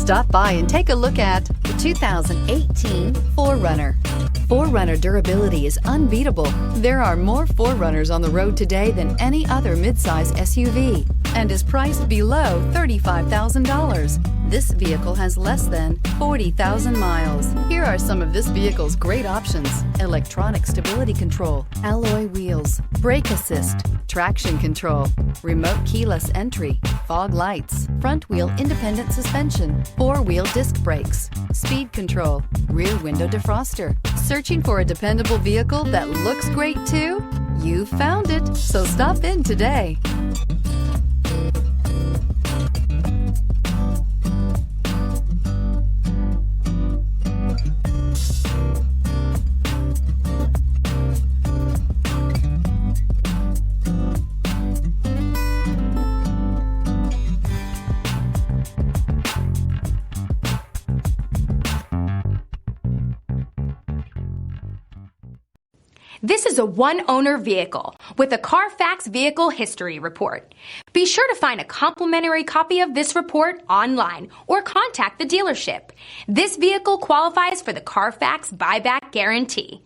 Stop by and take a look at the 2018 4Runner. 4Runner durability is unbeatable. There are more 4Runners on the road today than any other midsize SUV and is priced below $35,000. This vehicle has less than 40,000 miles. Here are some of this vehicle's great options: electronic stability control, alloy wheels, brake assist, traction control, remote keyless entry, fog lights, front wheel independent suspension, 4-wheel disc brakes, speed control, rear window defroster. Searching for a dependable vehicle that looks great too? You found it, so stop in today. This is a one-owner vehicle with a Carfax Vehicle History Report. Be sure to find a complimentary copy of this report online or contact the dealership. This vehicle qualifies for the Carfax Buyback Guarantee.